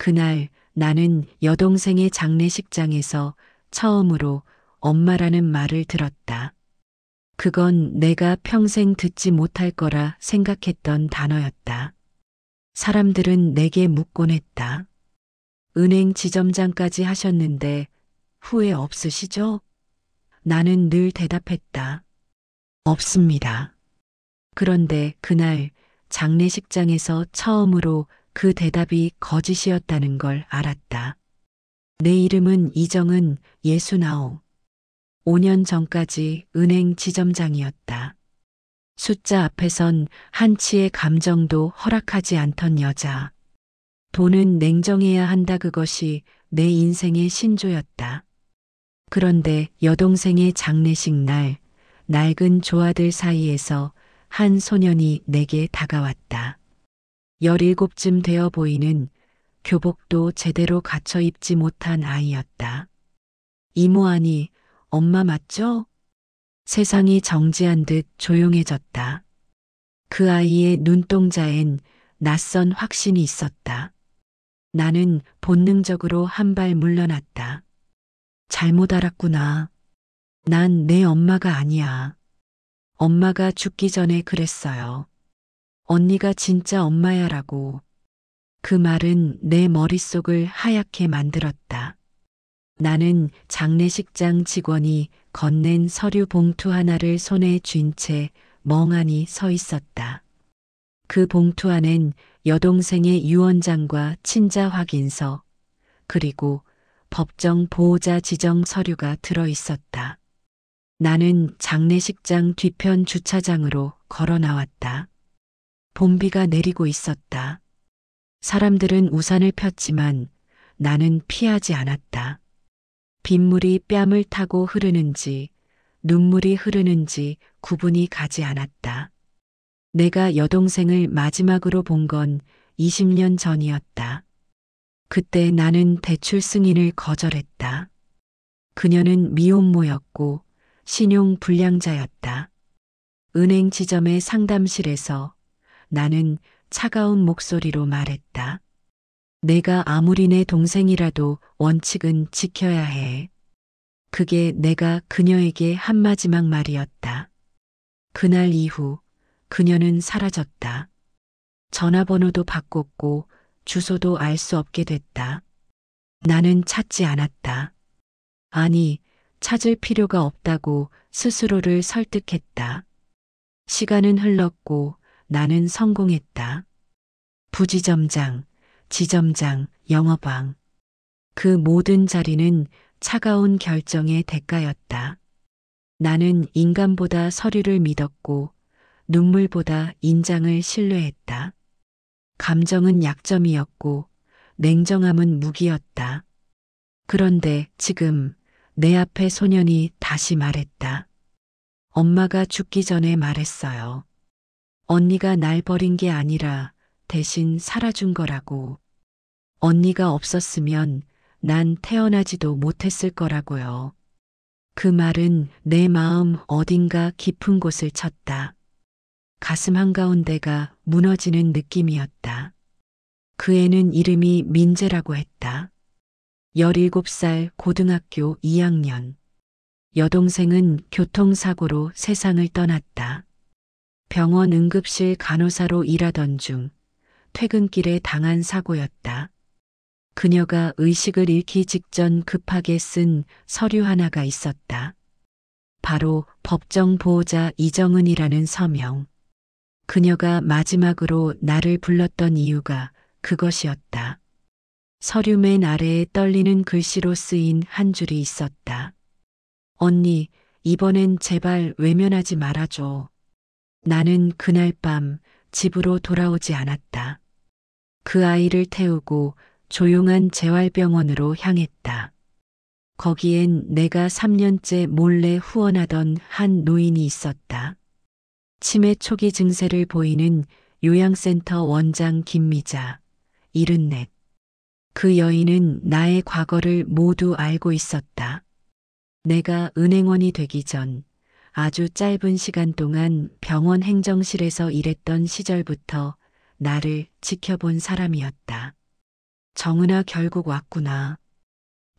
그날 나는 여동생의 장례식장에서 처음으로 엄마라는 말을 들었다. 그건 내가 평생 듣지 못할 거라 생각했던 단어였다. 사람들은 내게 묻곤 했다. 은행 지점장까지 하셨는데 후회 없으시죠? 나는 늘 대답했다. 없습니다. 그런데 그날 장례식장에서 처음으로 그 대답이 거짓이었다는 걸 알았다. 내 이름은 이정은 69. 5년 전까지 은행 지점장이었다. 숫자 앞에선 한치의 감정도 허락하지 않던 여자. 돈은 냉정해야 한다, 그것이 내 인생의 신조였다. 그런데 여동생의 장례식 날 낡은 조화들 사이에서 한 소년이 내게 다가왔다. 17쯤 되어 보이는 교복도 제대로 갖춰 입지 못한 아이였다. 이모 아니, 엄마 맞죠? 세상이 정지한 듯 조용해졌다. 그 아이의 눈동자엔 낯선 확신이 있었다. 나는 본능적으로 한 발 물러났다. 잘못 알았구나. 난 내 엄마가 아니야. 엄마가 죽기 전에 그랬어요. 언니가 진짜 엄마야라고. 그 말은 내 머릿속을 하얗게 만들었다. 나는 장례식장 직원이 건넨 서류 봉투 하나를 손에 쥔 채 멍하니 서 있었다. 그 봉투 안엔 여동생의 유언장과 친자 확인서, 그리고 법정 보호자 지정 서류가 들어 있었다. 나는 장례식장 뒤편 주차장으로 걸어 나왔다. 봄비가 내리고 있었다. 사람들은 우산을 폈지만 나는 피하지 않았다. 빗물이 뺨을 타고 흐르는지 눈물이 흐르는지 구분이 가지 않았다. 내가 여동생을 마지막으로 본 건 20년 전이었다. 그때 나는 대출 승인을 거절했다. 그녀는 미혼모였고 신용 불량자였다. 은행 지점의 상담실에서 나는 차가운 목소리로 말했다. 내가 아무리 내 동생이라도 원칙은 지켜야 해. 그게 내가 그녀에게 한 마지막 말이었다. 그날 이후 그녀는 사라졌다. 전화번호도 바꿨고 주소도 알 수 없게 됐다. 나는 찾지 않았다. 아니, 찾을 필요가 없다고 스스로를 설득했다. 시간은 흘렀고 나는 성공했다. 부지점장, 지점장, 영업왕. 그 모든 자리는 차가운 결정의 대가였다. 나는 인간보다 서류를 믿었고 눈물보다 인장을 신뢰했다. 감정은 약점이었고 냉정함은 무기였다. 그런데 지금 내 앞에 소년이 다시 말했다. 엄마가 죽기 전에 말했어요. 언니가 날 버린 게 아니라 대신 살아준 거라고. 언니가 없었으면 난 태어나지도 못했을 거라고요. 그 말은 내 마음 어딘가 깊은 곳을 쳤다. 가슴 한가운데가 무너지는 느낌이었다. 그 애는 이름이 민재라고 했다. 17살 고등학교 2학년. 여동생은 교통사고로 세상을 떠났다. 병원 응급실 간호사로 일하던 중 퇴근길에 당한 사고였다. 그녀가 의식을 잃기 직전 급하게 쓴 서류 하나가 있었다. 바로 법정 보호자 이정은이라는 서명. 그녀가 마지막으로 나를 불렀던 이유가 그것이었다. 서류 맨 아래에 떨리는 글씨로 쓰인 한 줄이 있었다. 언니, 이번엔 제발 외면하지 말아줘. 나는 그날 밤 집으로 돌아오지 않았다. 그 아이를 태우고 조용한 재활병원으로 향했다. 거기엔 내가 3년째 몰래 후원하던 한 노인이 있었다. 치매 초기 증세를 보이는 요양센터 원장 김미자, 74. 그 여인은 나의 과거를 모두 알고 있었다. 내가 은행원이 되기 전 아주 짧은 시간 동안 병원 행정실에서 일했던 시절부터 나를 지켜본 사람이었다. 정은아 결국 왔구나.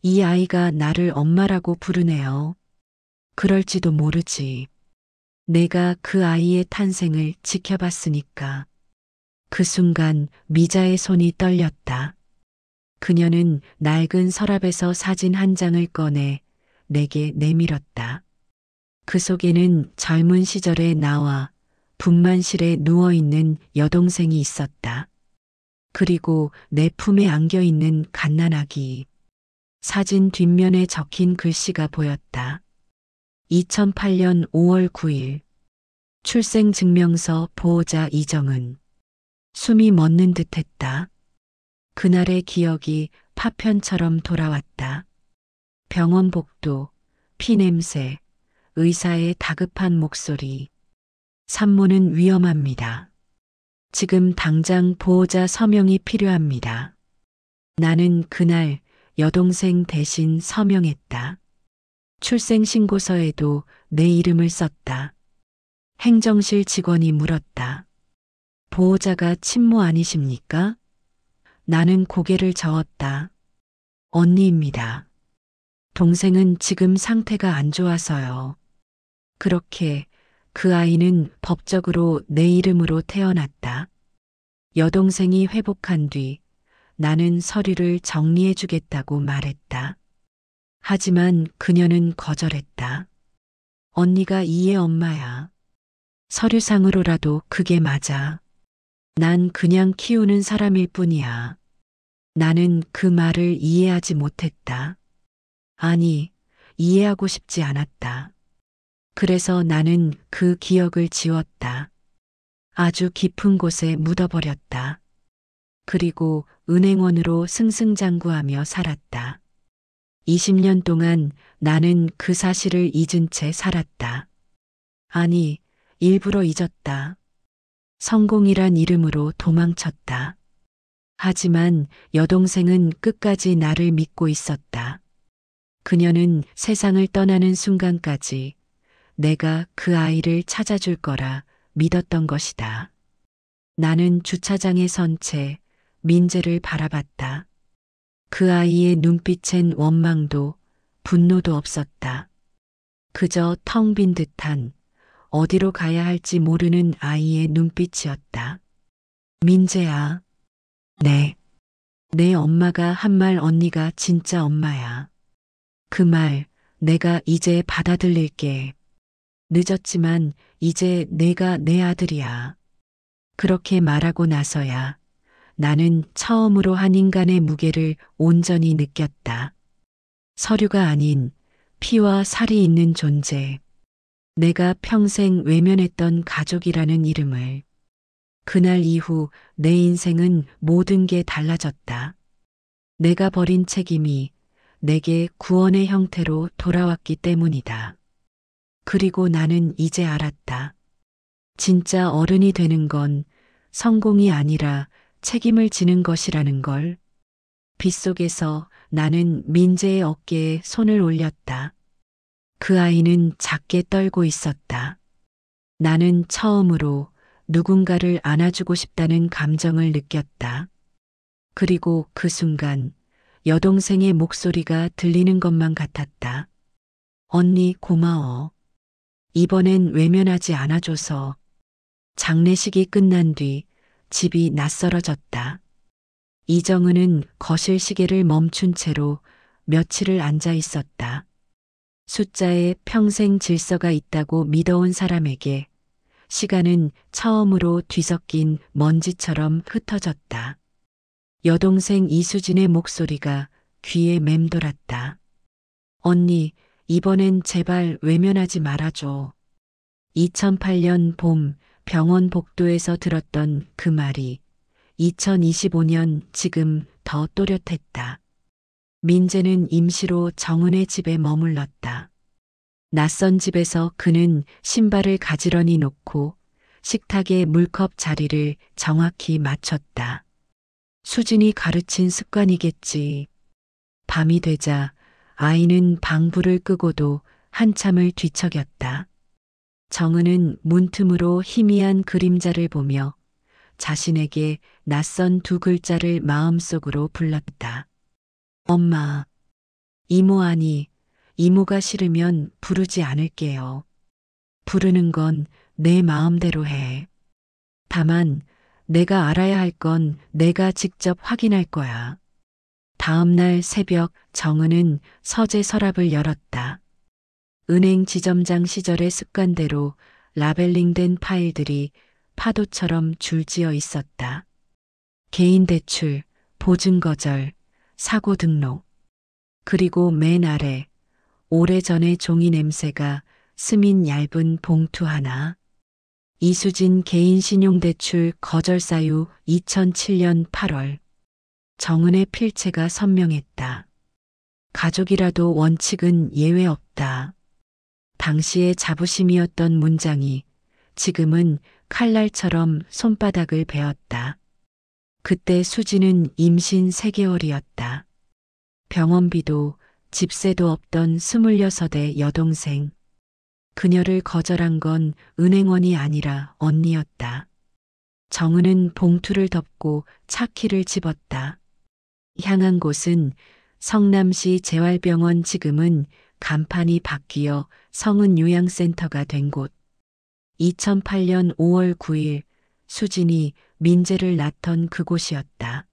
이 아이가 나를 엄마라고 부르네요. 그럴지도 모르지. 내가 그 아이의 탄생을 지켜봤으니까. 그 순간 미자의 손이 떨렸다. 그녀는 낡은 서랍에서 사진 한 장을 꺼내 내게 내밀었다. 그 속에는 젊은 시절의 나와 분만실에 누워있는 여동생이 있었다. 그리고 내 품에 안겨있는 갓난아기. 사진 뒷면에 적힌 글씨가 보였다. 2008년 5월 9일. 출생증명서 보호자 이정은. 숨이 멎는 듯했다. 그날의 기억이 파편처럼 돌아왔다. 병원 복도, 피냄새, 의사의 다급한 목소리. 산모는 위험합니다. 지금 당장 보호자 서명이 필요합니다. 나는 그날 여동생 대신 서명했다. 출생신고서에도 내 이름을 썼다. 행정실 직원이 물었다. 보호자가 친모 아니십니까? 나는 고개를 저었다. 언니입니다. 동생은 지금 상태가 안 좋아서요. 그렇게 그 아이는 법적으로 내 이름으로 태어났다. 여동생이 회복한 뒤 나는 서류를 정리해 주겠다고 말했다. 하지만 그녀는 거절했다. 언니가 이의 엄마야. 서류상으로라도 그게 맞아. 난 그냥 키우는 사람일 뿐이야. 나는 그 말을 이해하지 못했다. 아니, 이해하고 싶지 않았다. 그래서 나는 그 기억을 지웠다. 아주 깊은 곳에 묻어버렸다. 그리고 은행원으로 승승장구하며 살았다. 20년 동안 나는 그 사실을 잊은 채 살았다. 아니, 일부러 잊었다. 성공이란 이름으로 도망쳤다. 하지만 여동생은 끝까지 나를 믿고 있었다. 그녀는 세상을 떠나는 순간까지 내가 그 아이를 찾아줄 거라 믿었던 것이다. 나는 주차장에 선 채 민재를 바라봤다. 그 아이의 눈빛엔 원망도 분노도 없었다. 그저 텅 빈 듯한 어디로 가야 할지 모르는 아이의 눈빛이었다. 민재야. 네. 내 엄마가 한 말 언니가 진짜 엄마야. 그 말 내가 이제 받아들일게. 늦었지만 이제 내가 내 아들이야. 그렇게 말하고 나서야 나는 처음으로 한 인간의 무게를 온전히 느꼈다. 서류가 아닌 피와 살이 있는 존재. 내가 평생 외면했던 가족이라는 이름을. 그날 이후 내 인생은 모든 게 달라졌다. 내가 버린 책임이 내게 구원의 형태로 돌아왔기 때문이다. 그리고 나는 이제 알았다. 진짜 어른이 되는 건 성공이 아니라 책임을 지는 것이라는 걸. 빗속에서 나는 민재의 어깨에 손을 올렸다. 그 아이는 작게 떨고 있었다. 나는 처음으로 누군가를 안아주고 싶다는 감정을 느꼈다. 그리고 그 순간 여동생의 목소리가 들리는 것만 같았다. 언니 고마워. 이번엔 외면하지 않아줘서. 장례식이 끝난 뒤 집이 낯설어졌다. 이정은은 거실 시계를 멈춘 채로 며칠을 앉아 있었다. 숫자에 평생 질서가 있다고 믿어온 사람에게 시간은 처음으로 뒤섞인 먼지처럼 흩어졌다. 여동생 이수진의 목소리가 귀에 맴돌았다. 언니, 이번엔 제발 외면하지 말아줘. 2008년 봄 병원 복도에서 들었던 그 말이 2025년 지금 더 또렷했다. 민재는 임시로 정은의 집에 머물렀다. 낯선 집에서 그는 신발을 가지런히 놓고 식탁에 물컵 자리를 정확히 맞췄다. 수진이 가르친 습관이겠지. 밤이 되자 아이는 방불을 끄고도 한참을 뒤척였다. 정은은 문틈으로 희미한 그림자를 보며 자신에게 낯선 두 글자를 마음속으로 불렀다. 엄마, 이모 아니, 이모가 싫으면 부르지 않을게요. 부르는 건 내 마음대로 해. 다만 내가 알아야 할 건 내가 직접 확인할 거야. 다음 날 새벽 정은은 서재 서랍을 열었다. 은행 지점장 시절의 습관대로 라벨링된 파일들이 파도처럼 줄지어 있었다. 개인 대출, 보증 거절, 사고 등록. 그리고 맨 아래 오래전의 종이 냄새가 스민 얇은 봉투 하나. 이수진 개인 신용대출 거절 사유 2007년 8월. 정은의 필체가 선명했다. 가족이라도 원칙은 예외 없다. 당시의 자부심이었던 문장이 지금은 칼날처럼 손바닥을 베었다. 그때 수지는 임신 3개월이었다. 병원비도 집세도 없던 26의 여동생. 그녀를 거절한 건 은행원이 아니라 언니였다. 정은은 봉투를 덮고 차키를 집었다. 향한 곳은 성남시 재활병원, 지금은 간판이 바뀌어 성은요양센터가 된 곳. 2008년 5월 9일 수진이 민재를 낳던 그곳이었다.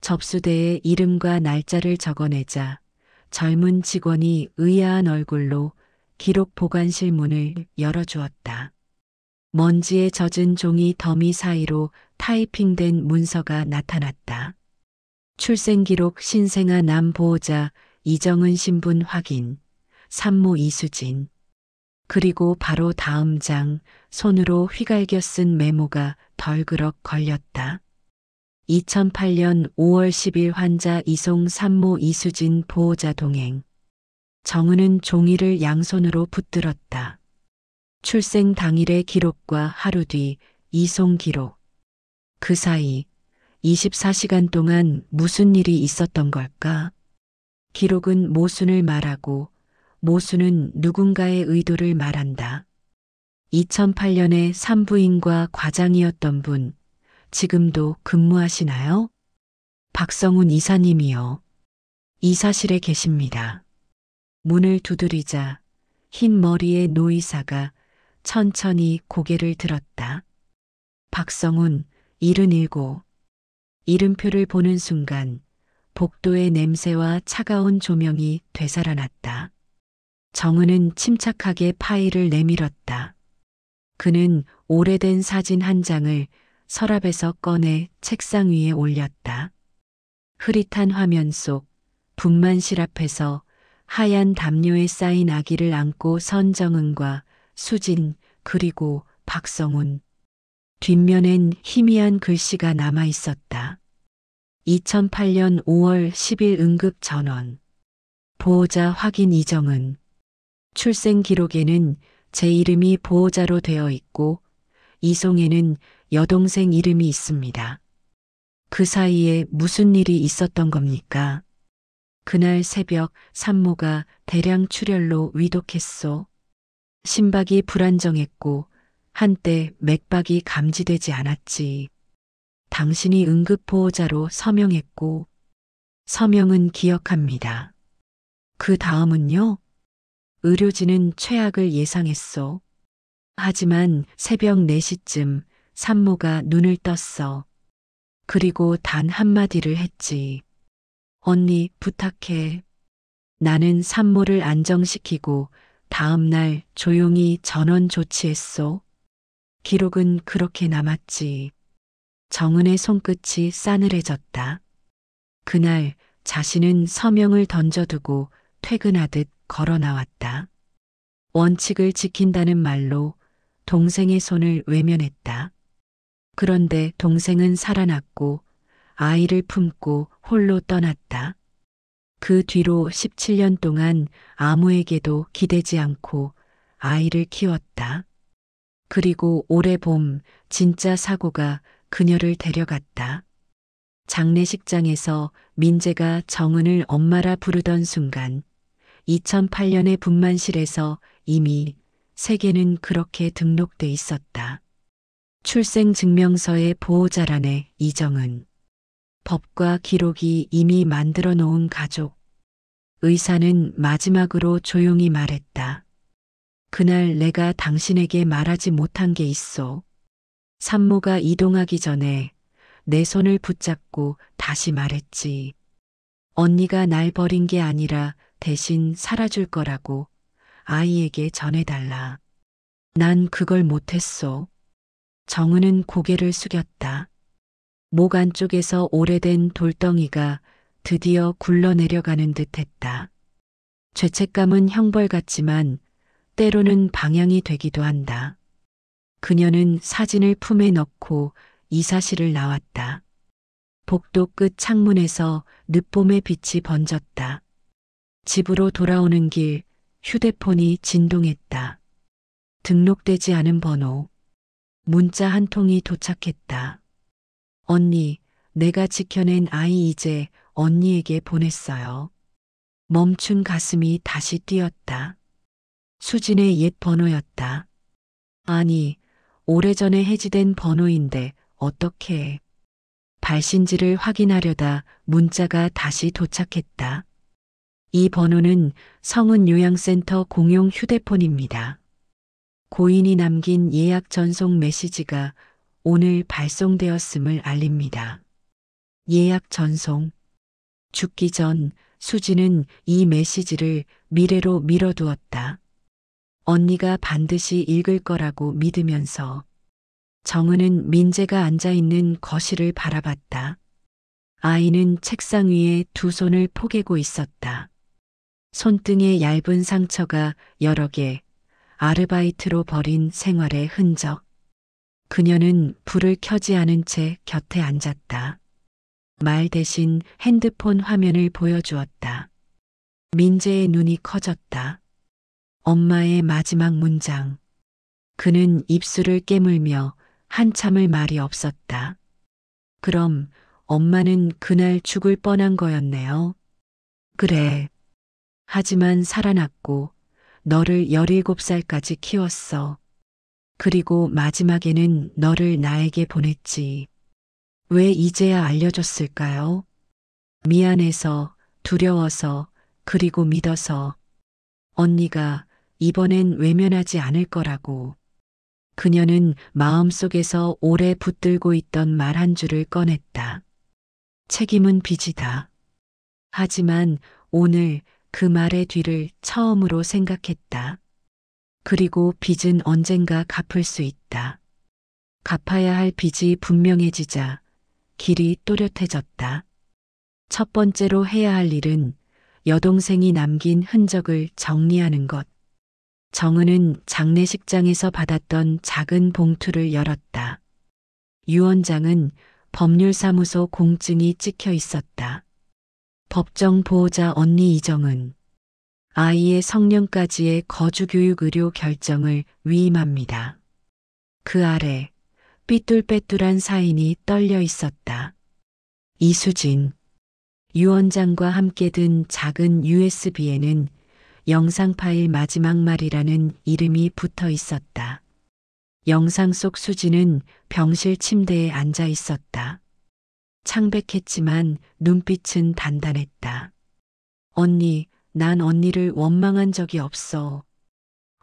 접수대에 이름과 날짜를 적어내자 젊은 직원이 의아한 얼굴로 기록 보관실 문을 열어주었다. 먼지에 젖은 종이 더미 사이로 타이핑된 문서가 나타났다. 출생기록 신생아 남 보호자 이정은 신분 확인, 산모 이수진. 그리고 바로 다음 장 손으로 휘갈겨 쓴 메모가 덜그럭 걸렸다. 2008년 5월 10일 환자 이송 산모 이수진 보호자 동행. 정은은 종이를 양손으로 붙들었다. 출생 당일의 기록과 하루 뒤 이송 기록. 그 사이 24시간 동안 무슨 일이 있었던 걸까? 기록은 모순을 말하고 모순은 누군가의 의도를 말한다. 2008년에 산부인과 과장이었던 분, 지금도 근무하시나요? 박성훈 이사님이요. 이사실에 계십니다. 문을 두드리자 흰 머리의 노이사가 천천히 고개를 들었다. 박성훈, 77. 이름표를 보는 순간 복도의 냄새와 차가운 조명이 되살아났다. 정은은 침착하게 파일을 내밀었다. 그는 오래된 사진 한 장을 서랍에서 꺼내 책상 위에 올렸다. 흐릿한 화면 속 분만실 앞에서 하얀 담요에 쌓인 아기를 안고 선 정은과 수진, 그리고 박성훈. 뒷면엔 희미한 글씨가 남아 있었다. 2008년 5월 10일 응급 전원. 보호자 확인 이정은. 출생 기록에는 제 이름이 보호자로 되어 있고 이송에는 여동생 이름이 있습니다. 그 사이에 무슨 일이 있었던 겁니까? 그날 새벽 산모가 대량 출혈로 위독했소. 심박이 불안정했고 한때 맥박이 감지되지 않았지. 당신이 응급보호자로 서명했고 서명은 기억합니다. 그 다음은요? 의료진은 최악을 예상했소. 하지만 새벽 4시쯤 산모가 눈을 떴어. 그리고 단 한마디를 했지. 언니, 부탁해. 나는 산모를 안정시키고 다음 날 조용히 전원 조치했소. 기록은 그렇게 남았지. 정은의 손끝이 싸늘해졌다. 그날 자신은 서명을 던져두고 퇴근하듯 걸어 나왔다. 원칙을 지킨다는 말로 동생의 손을 외면했다. 그런데 동생은 살아났고 아이를 품고 홀로 떠났다. 그 뒤로 17년 동안 아무에게도 기대지 않고 아이를 키웠다. 그리고 올해 봄 진짜 사고가 그녀를 데려갔다. 장례식장에서 민재가 정은을 엄마라 부르던 순간 2008년의 분만실에서 이미 세계는 그렇게 등록돼 있었다. 출생증명서의 보호자라네 이정은. 법과 기록이 이미 만들어 놓은 가족. 의사는 마지막으로 조용히 말했다. 그날 내가 당신에게 말하지 못한 게 있어. 산모가 이동하기 전에 내 손을 붙잡고 다시 말했지. 언니가 날 버린 게 아니라 대신 살아줄 거라고 아이에게 전해달라. 난 그걸 못했어. 정은은 고개를 숙였다. 목 안쪽에서 오래된 돌덩이가 드디어 굴러내려가는 듯 했다. 죄책감은 형벌 같지만 때로는 방향이 되기도 한다. 그녀는 사진을 품에 넣고 이사실을 나왔다. 복도 끝 창문에서 늦봄의 빛이 번졌다. 집으로 돌아오는 길 휴대폰이 진동했다. 등록되지 않은 번호. 문자 한 통이 도착했다. 언니, 내가 지켜낸 아이 이제 언니에게 보냈어요. 멈춘 가슴이 다시 뛰었다. 수진의 옛 번호였다. 아니, 오래전에 해지된 번호인데 어떻게. 발신지를 확인하려다 문자가 다시 도착했다. 이 번호는 성은요양센터 공용 휴대폰입니다. 고인이 남긴 예약 전송 메시지가 오늘 발송되었음을 알립니다. 예약 전송. 죽기 전 수지는 이 메시지를 미래로 밀어두었다. 언니가 반드시 읽을 거라고 믿으면서. 정은은 민재가 앉아있는 거실을 바라봤다. 아이는 책상 위에 두 손을 포개고 있었다. 손등에 얇은 상처가 여러 개, 아르바이트로 벌인 생활의 흔적. 그녀는 불을 켜지 않은 채 곁에 앉았다. 말 대신 핸드폰 화면을 보여주었다. 민재의 눈이 커졌다. 엄마의 마지막 문장. 그는 입술을 깨물며 한참을 말이 없었다. 그럼 엄마는 그날 죽을 뻔한 거였네요. 그래. 하지만 살아났고 너를 17살까지 키웠어. 그리고 마지막에는 너를 나에게 보냈지. 왜 이제야 알려줬을까요? 미안해서, 두려워서, 그리고 믿어서. 언니가 이번엔 외면하지 않을 거라고. 그녀는 마음속에서 오래 붙들고 있던 말 한 줄을 꺼냈다. 책임은 빚이다. 하지만 오늘 그 말의 뒤를 처음으로 생각했다. 그리고 빚은 언젠가 갚을 수 있다. 갚아야 할 빚이 분명해지자 길이 또렷해졌다. 첫 번째로 해야 할 일은 여동생이 남긴 흔적을 정리하는 것. 정은은 장례식장에서 받았던 작은 봉투를 열었다. 유언장은 법률사무소 공증이 찍혀 있었다. 법정 보호자 언니 이정은. 아이의 성년까지의 거주교육의료 결정을 위임합니다. 그 아래 삐뚤빼뚤한 사인이 떨려 있었다. 이수진. 유언장과 함께 든 작은 USB에는 영상 파일 마지막 말이라는 이름이 붙어 있었다. 영상 속 수진은 병실 침대에 앉아 있었다. 창백했지만 눈빛은 단단했다. 언니, 난 언니를 원망한 적이 없어.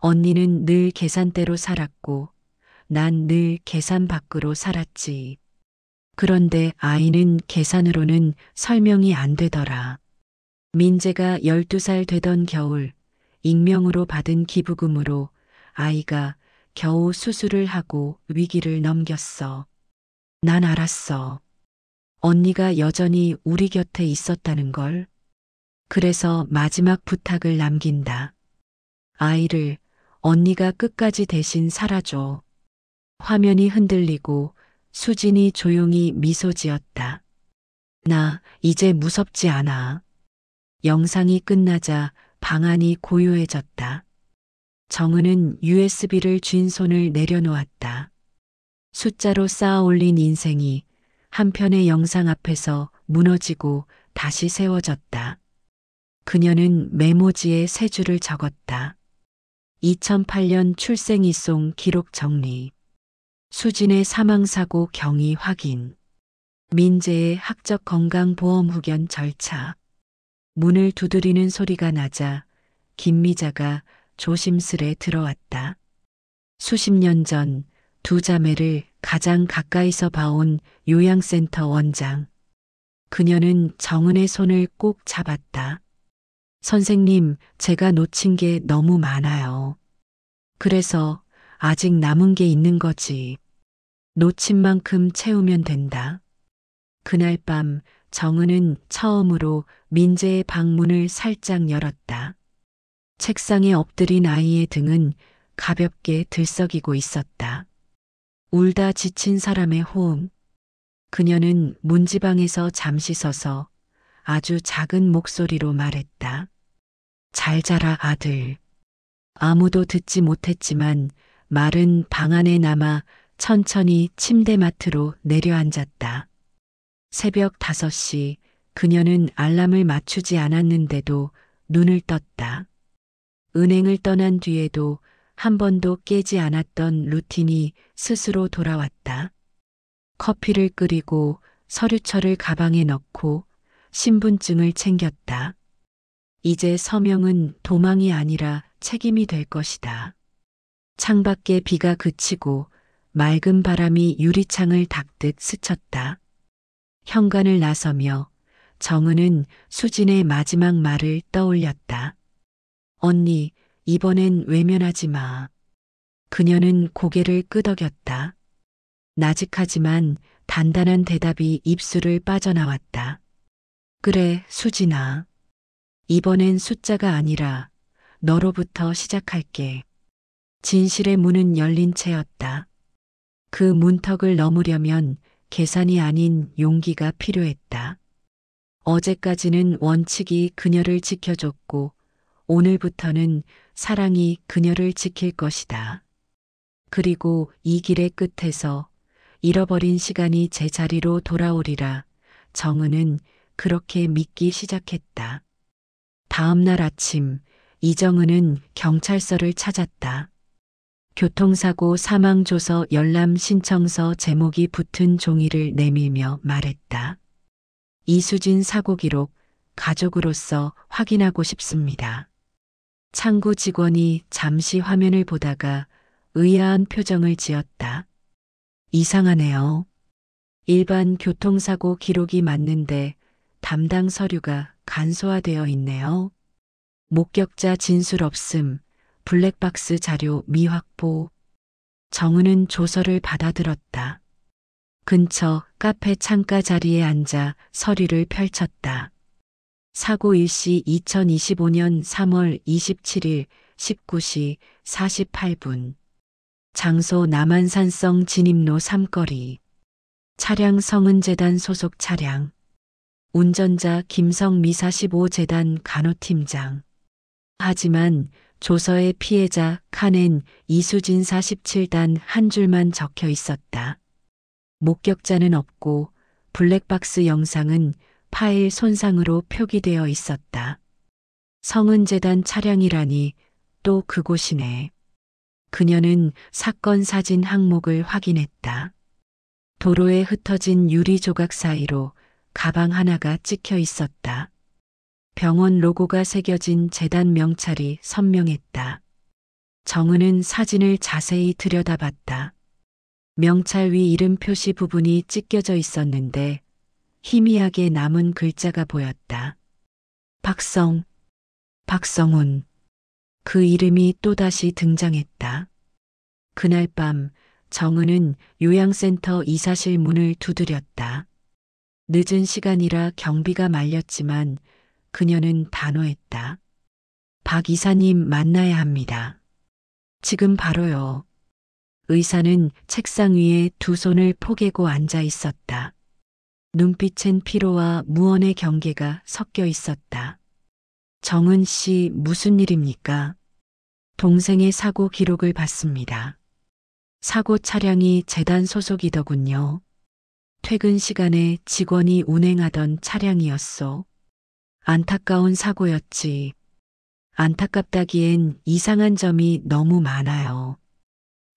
언니는 늘 계산대로 살았고 난 늘 계산 밖으로 살았지. 그런데 아이는 계산으로는 설명이 안 되더라. 민재가 12살 되던 겨울 익명으로 받은 기부금으로 아이가 겨우 수술을 하고 위기를 넘겼어. 난 알았어. 언니가 여전히 우리 곁에 있었다는 걸. 그래서 마지막 부탁을 남긴다. 아이를 언니가 끝까지 대신 살아줘. 화면이 흔들리고 수진이 조용히 미소 지었다. 나 이제 무섭지 않아. 영상이 끝나자 방안이 고요해졌다. 정은은 USB를 쥔 손을 내려놓았다. 숫자로 쌓아 올린 인생이 한편의 영상 앞에서 무너지고 다시 세워졌다. 그녀는 메모지에 세 줄을 적었다. 2008년 출생이송 기록 정리. 수진의 사망사고 경위 확인. 민재의 학적 건강보험 후견 절차. 문을 두드리는 소리가 나자 김미자가 조심스레 들어왔다. 수십 년 전 두 자매를 가장 가까이서 봐온 요양센터 원장. 그녀는 정은의 손을 꼭 잡았다. 선생님, 제가 놓친 게 너무 많아요. 그래서 아직 남은 게 있는 거지. 놓친 만큼 채우면 된다. 그날 밤 정은은 처음으로 민재의 방문을 살짝 열었다. 책상에 엎드린 아이의 등은 가볍게 들썩이고 있었다. 울다 지친 사람의 호응. 그녀는 문지방에서 잠시 서서 아주 작은 목소리로 말했다. 잘 자라 아들. 아무도 듣지 못했지만 말은 방 안에 남아 천천히 침대맡으로 내려앉았다. 새벽 5시 그녀는 알람을 맞추지 않았는데도 눈을 떴다. 은행을 떠난 뒤에도 한 번도 깨지 않았던 루틴이 스스로 돌아왔다. 커피를 끓이고 서류철을 가방에 넣고 신분증을 챙겼다. 이제 서명은 도망이 아니라 책임이 될 것이다. 창밖에 비가 그치고 맑은 바람이 유리창을 닦듯 스쳤다. 현관을 나서며 정은은 수진의 마지막 말을 떠올렸다. 언니, 이번엔 외면하지 마. 그녀는 고개를 끄덕였다. 나직하지만 단단한 대답이 입술을 빠져나왔다. 그래, 수진아. 이번엔 숫자가 아니라 너로부터 시작할게. 진실의 문은 열린 채였다. 그 문턱을 넘으려면 계산이 아닌 용기가 필요했다. 어제까지는 원칙이 그녀를 지켜줬고 오늘부터는 사랑이 그녀를 지킬 것이다. 그리고 이 길의 끝에서 잃어버린 시간이 제자리로 돌아오리라 정은은 그렇게 믿기 시작했다. 다음 날 아침 이정은은 경찰서를 찾았다. 교통사고 사망조서 열람 신청서 제목이 붙은 종이를 내밀며 말했다. 이수진 사고 기록 가족으로서 확인하고 싶습니다. 창구 직원이 잠시 화면을 보다가 의아한 표정을 지었다. 이상하네요. 일반 교통사고 기록이 맞는데 담당 서류가 간소화되어 있네요. 목격자 진술 없음, 블랙박스 자료 미확보. 정은은 조서를 받아들었다. 근처 카페 창가 자리에 앉아 서류를 펼쳤다. 사고 일시 2025년 3월 27일 19시 48분. 장소 남한산성 진입로 3거리. 차량 성은재단 소속 차량. 운전자 김성미 45재단 간호팀장. 하지만 조서의 피해자 칸엔 이수진 47단 한 줄만 적혀 있었다. 목격자는 없고 블랙박스 영상은 파일 손상으로 표기되어 있었다. 성은재단 차량이라니 또 그곳이네. 그녀는 사건 사진 항목을 확인했다. 도로에 흩어진 유리 조각 사이로 가방 하나가 찍혀 있었다. 병원 로고가 새겨진 재단 명찰이 선명했다. 정은은 사진을 자세히 들여다봤다. 명찰 위 이름 표시 부분이 찢겨져 있었는데 희미하게 남은 글자가 보였다. 박성훈. 그 이름이 또다시 등장했다. 그날 밤 정은은 요양센터 이사실 문을 두드렸다. 늦은 시간이라 경비가 말렸지만 그녀는 단호했다. 박 이사님 만나야 합니다. 지금 바로요. 의사는 책상 위에 두 손을 포개고 앉아 있었다. 눈빛엔 피로와 무언의 경계가 섞여 있었다. 정은 씨 무슨 일입니까? 동생의 사고 기록을 봤습니다. 사고 차량이 재단 소속이더군요. 퇴근 시간에 직원이 운행하던 차량이었소. 안타까운 사고였지. 안타깝다기엔 이상한 점이 너무 많아요.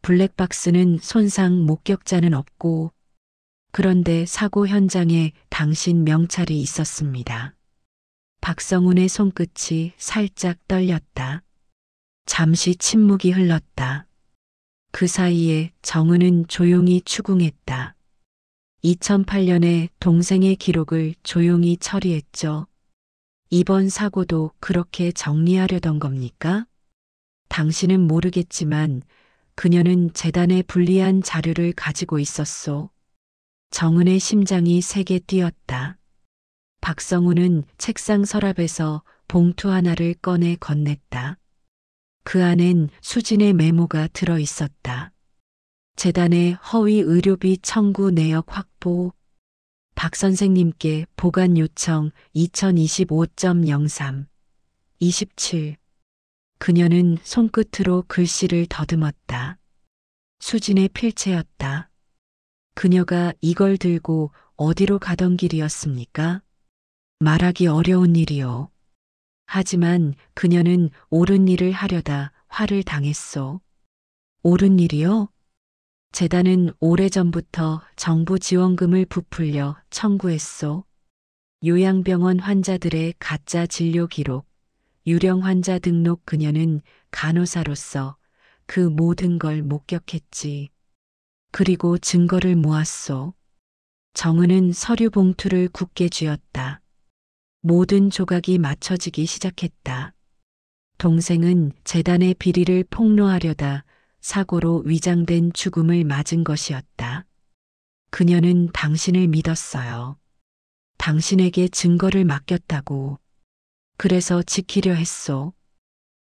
블랙박스는 손상 목격자는 없고 그런데 사고 현장에 당신 명찰이 있었습니다. 박성훈의 손끝이 살짝 떨렸다. 잠시 침묵이 흘렀다. 그 사이에 정은은 조용히 추궁했다. 2008년에 동생의 기록을 조용히 처리했죠. 이번 사고도 그렇게 정리하려던 겁니까? 당신은 모르겠지만 그녀는 재단에 불리한 자료를 가지고 있었소. 정은의 심장이 세게 뛰었다. 박성훈은 책상 서랍에서 봉투 하나를 꺼내 건넸다. 그 안엔 수진의 메모가 들어 있었다. 재단의 허위 의료비 청구 내역 확보. 박 선생님께 보관 요청 2025.03 27. 그녀는 손끝으로 글씨를 더듬었다. 수진의 필체였다. 그녀가 이걸 들고 어디로 가던 길이었습니까? 말하기 어려운 일이요. 하지만 그녀는 옳은 일을 하려다 화를 당했소. 옳은 일이요? 재단은 오래전부터 정부 지원금을 부풀려 청구했소. 요양병원 환자들의 가짜 진료 기록, 유령 환자 등록. 그녀는 간호사로서 그 모든 걸 목격했지. 그리고 증거를 모았소. 정은은 서류 봉투를 굳게 쥐었다. 모든 조각이 맞춰지기 시작했다. 동생은 재단의 비리를 폭로하려다 사고로 위장된 죽음을 맞은 것이었다. 그녀는 당신을 믿었어요. 당신에게 증거를 맡겼다고. 그래서 지키려 했소.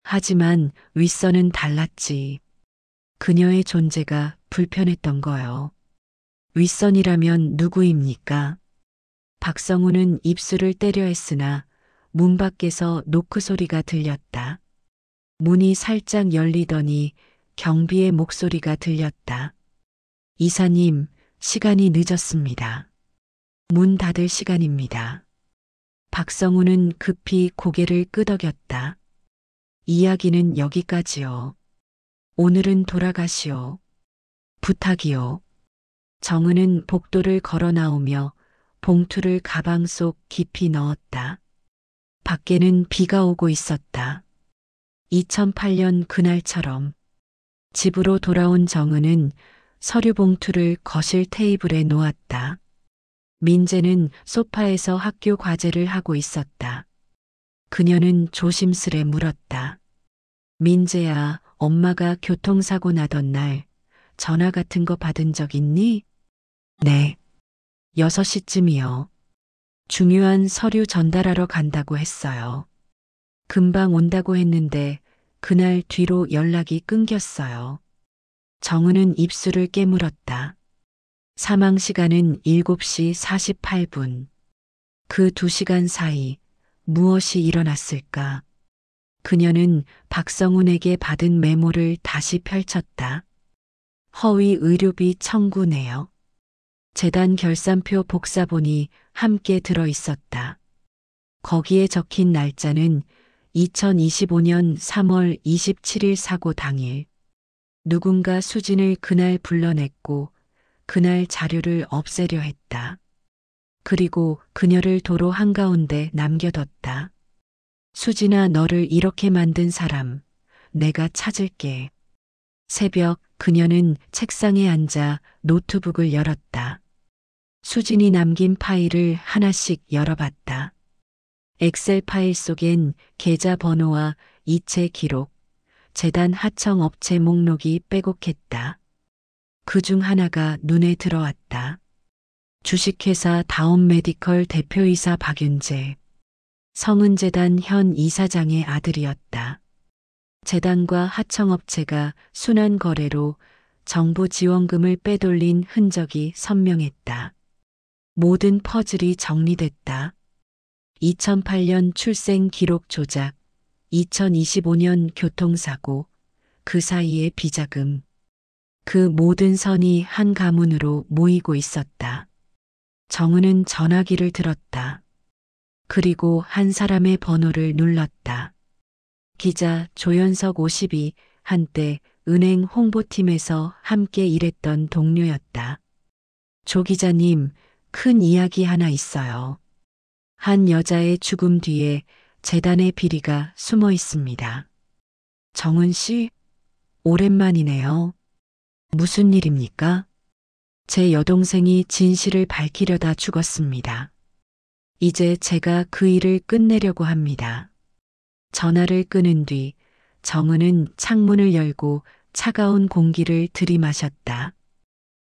하지만 윗선은 달랐지. 그녀의 존재가 불편했던 거요. 윗선이라면 누구입니까? 박성훈은 입술을 때려 했으나 문 밖에서 노크 소리가 들렸다. 문이 살짝 열리더니 경비의 목소리가 들렸다. 이사님, 시간이 늦었습니다. 문 닫을 시간입니다. 박성훈은 급히 고개를 끄덕였다. 이야기는 여기까지요. 오늘은 돌아가시오. 부탁이요. 정은은 복도를 걸어 나오며 봉투를 가방 속 깊이 넣었다. 밖에는 비가 오고 있었다. 2008년 그날처럼. 집으로 돌아온 정은은 서류 봉투를 거실 테이블에 놓았다. 민재는 소파에서 학교 과제를 하고 있었다. 그녀는 조심스레 물었다. 민재야, 엄마가 교통사고 나던 날 전화 같은 거 받은 적 있니? 네. 6시쯤이요. 중요한 서류 전달하러 간다고 했어요. 금방 온다고 했는데 그날 뒤로 연락이 끊겼어요. 정은은 입술을 깨물었다. 사망 시간은 7시 48분. 그 2시간 사이 무엇이 일어났을까? 그녀는 박성훈에게 받은 메모를 다시 펼쳤다. 허위 의료비 청구 내역. 재단 결산표 복사본이 함께 들어 있었다. 거기에 적힌 날짜는 2025년 3월 27일 사고 당일. 누군가 수진을 그날 불러냈고 그날 자료를 없애려 했다. 그리고 그녀를 도로 한가운데 남겨뒀다. 수진아, 너를 이렇게 만든 사람, 내가 찾을게. 새벽 그녀는 책상에 앉아 노트북을 열었다. 수진이 남긴 파일을 하나씩 열어봤다. 엑셀 파일 속엔 계좌 번호와 이체 기록, 재단 하청 업체 목록이 빼곡했다. 그중 하나가 눈에 들어왔다. 주식회사 다운메디컬 대표이사 박윤재. 성은재단 현 이사장의 아들이었다. 재단과 하청업체가 순환 거래로 정부 지원금을 빼돌린 흔적이 선명했다. 모든 퍼즐이 정리됐다. 2008년 출생 기록 조작, 2025년 교통사고, 그 사이의 비자금. 그 모든 선이 한 가문으로 모이고 있었다. 정은은 전화기를 들었다. 그리고 한 사람의 번호를 눌렀다. 기자 조연석 52, 한때 은행 홍보팀에서 함께 일했던 동료였다. 조 기자님, 큰 이야기 하나 있어요. 한 여자의 죽음 뒤에 재단의 비리가 숨어 있습니다. 정은 씨, 오랜만이네요. 무슨 일입니까? 제 여동생이 진실을 밝히려다 죽었습니다. 이제 제가 그 일을 끝내려고 합니다. 전화를 끊은 뒤 정은은 창문을 열고 차가운 공기를 들이마셨다.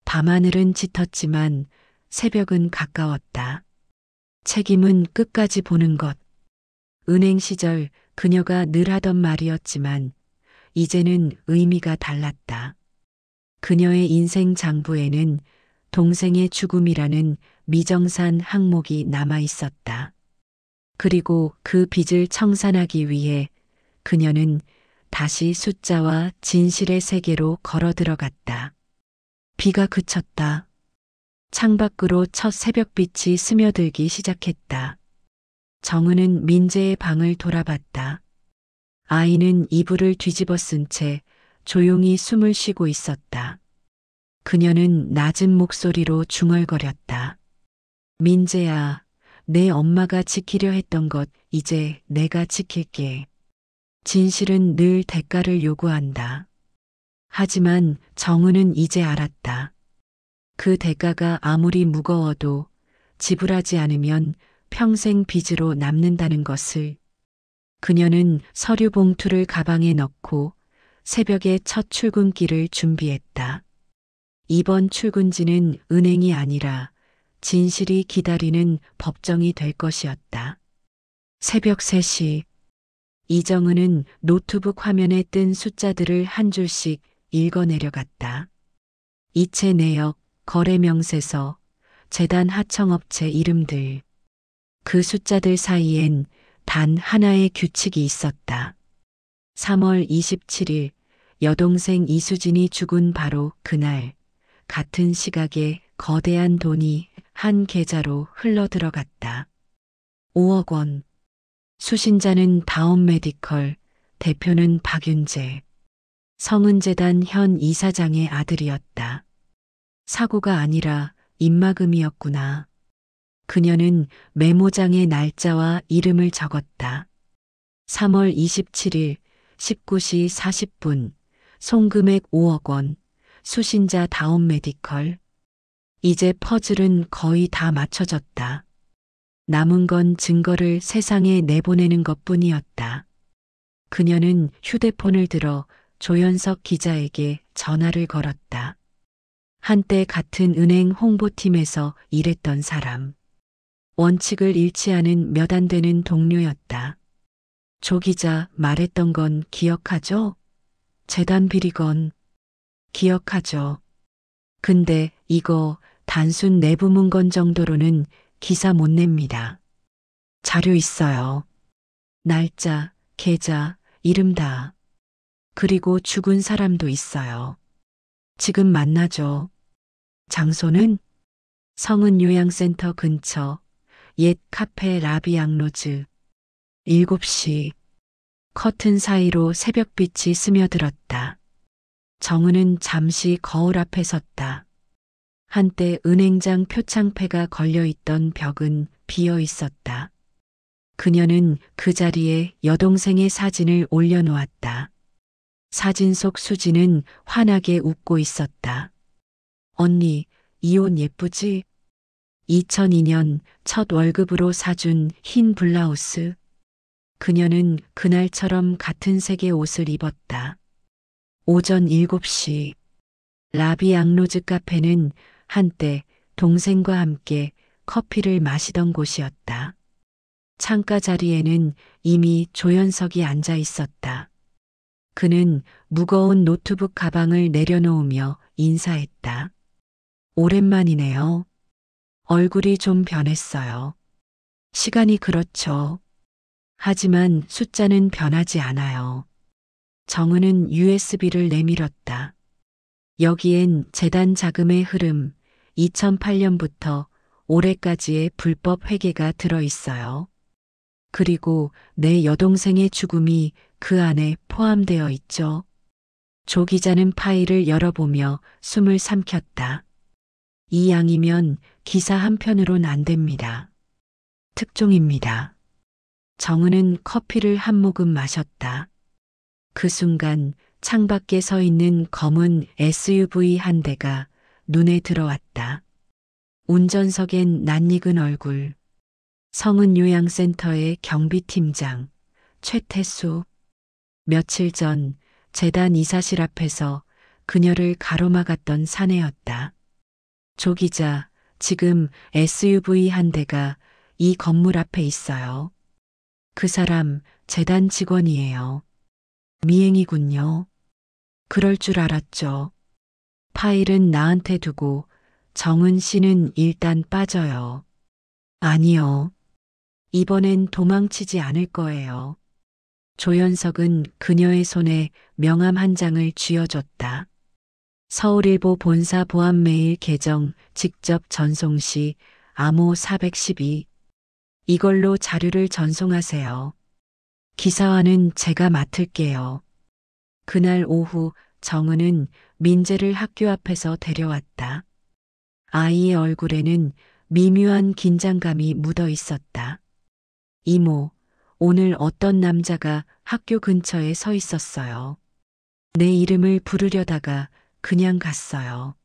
밤하늘은 짙었지만 새벽은 가까웠다. 책임은 끝까지 보는 것. 은행 시절 그녀가 늘 하던 말이었지만 이제는 의미가 달랐다. 그녀의 인생 장부에는 동생의 죽음이라는 미정산 항목이 남아 있었다. 그리고 그 빚을 청산하기 위해 그녀는 다시 숫자와 진실의 세계로 걸어 들어갔다. 비가 그쳤다. 창밖으로 첫 새벽빛이 스며들기 시작했다. 정은은 민재의 방을 돌아봤다. 아이는 이불을 뒤집어 쓴 채 조용히 숨을 쉬고 있었다. 그녀는 낮은 목소리로 중얼거렸다. 민재야, 내 엄마가 지키려 했던 것 이제 내가 지킬게. 진실은 늘 대가를 요구한다. 하지만 정은은 이제 알았다. 그 대가가 아무리 무거워도 지불하지 않으면 평생 빚으로 남는다는 것을. 그녀는 서류 봉투를 가방에 넣고 새벽에 첫 출근길을 준비했다. 이번 출근지는 은행이 아니라 진실이 기다리는 법정이 될 것이었다. 새벽 3시, 이정은은 노트북 화면에 뜬 숫자들을 한 줄씩 읽어내려갔다. 이체 내역, 거래 명세서, 재단 하청업체 이름들. 그 숫자들 사이엔 단 하나의 규칙이 있었다. 3월 27일 여동생 이수진이 죽은 바로 그날 같은 시각에 거대한 돈이 한 계좌로 흘러들어갔다. 5억 원. 수신자는 다운메디컬, 대표는 박윤재. 성은재단 현 이사장의 아들이었다. 사고가 아니라 입막음이었구나. 그녀는 메모장에 날짜와 이름을 적었다. 3월 27일 19시 40분, 송금액 5억 원, 수신자 다운메디컬. 이제 퍼즐은 거의 다 맞춰졌다. 남은 건 증거를 세상에 내보내는 것뿐이었다. 그녀는 휴대폰을 들어 조현석 기자에게 전화를 걸었다. 한때 같은 은행 홍보팀에서 일했던 사람. 원칙을 잃지 않은 몇 안 되는 동료였다. 조 기자 말했던 건 기억하죠? 재단 비리건. 기억하죠. 근데 이거 단순 내부 문건 정도로는 기사 못 냅니다. 자료 있어요. 날짜, 계좌, 이름 다. 그리고 죽은 사람도 있어요. 지금 만나죠. 장소는 성은 요양센터 근처 옛 카페 라비 앙로즈. 7시. 커튼 사이로 새벽빛이 스며들었다. 정은은 잠시 거울 앞에 섰다. 한때 은행장 표창패가 걸려있던 벽은 비어 있었다. 그녀는 그 자리에 여동생의 사진을 올려놓았다. 사진 속 수지는 환하게 웃고 있었다. 언니, 이 옷 예쁘지? 2002년 첫 월급으로 사준 흰 블라우스. 그녀는 그날처럼 같은 색의 옷을 입었다. 오전 7시. 라비 앙로즈 카페는 한때 동생과 함께 커피를 마시던 곳이었다. 창가 자리에는 이미 조연석이 앉아 있었다. 그는 무거운 노트북 가방을 내려놓으며 인사했다. 오랜만이네요. 얼굴이 좀 변했어요. 시간이 그렇죠. 하지만 숫자는 변하지 않아요. 정은은 USB를 내밀었다. 여기엔 재단 자금의 흐름, 2008년부터 올해까지의 불법 회계가 들어있어요. 그리고 내 여동생의 죽음이 그 안에 포함되어 있죠. 조 기자는 파일을 열어보며 숨을 삼켰다. 이 양이면 기사 한 편으론 안 됩니다. 특종입니다. 정은은 커피를 한 모금 마셨다. 그 순간 창밖에 서 있는 검은 SUV 한 대가 눈에 들어왔다. 운전석엔 낯익은 얼굴. 성은요양센터의 경비팀장 최태수. 며칠 전 재단 이사실 앞에서 그녀를 가로막았던 사내였다. 조 기자, 지금 SUV 한 대가 이 건물 앞에 있어요. 그 사람 재단 직원이에요. 미행이군요. 그럴 줄 알았죠. 파일은 나한테 두고 정은 씨는 일단 빠져요. 아니요. 이번엔 도망치지 않을 거예요. 조연석은 그녀의 손에 명함 한 장을 쥐어줬다. 서울일보 본사 보안메일 계정 직접 전송 시 암호 412. 이걸로 자료를 전송하세요. 기사화는 제가 맡을게요. 그날 오후 정은은 민재를 학교 앞에서 데려왔다. 아이의 얼굴에는 미묘한 긴장감이 묻어 있었다. 이모, 오늘 어떤 남자가 학교 근처에 서 있었어요. 내 이름을 부르려다가 그냥 갔어요.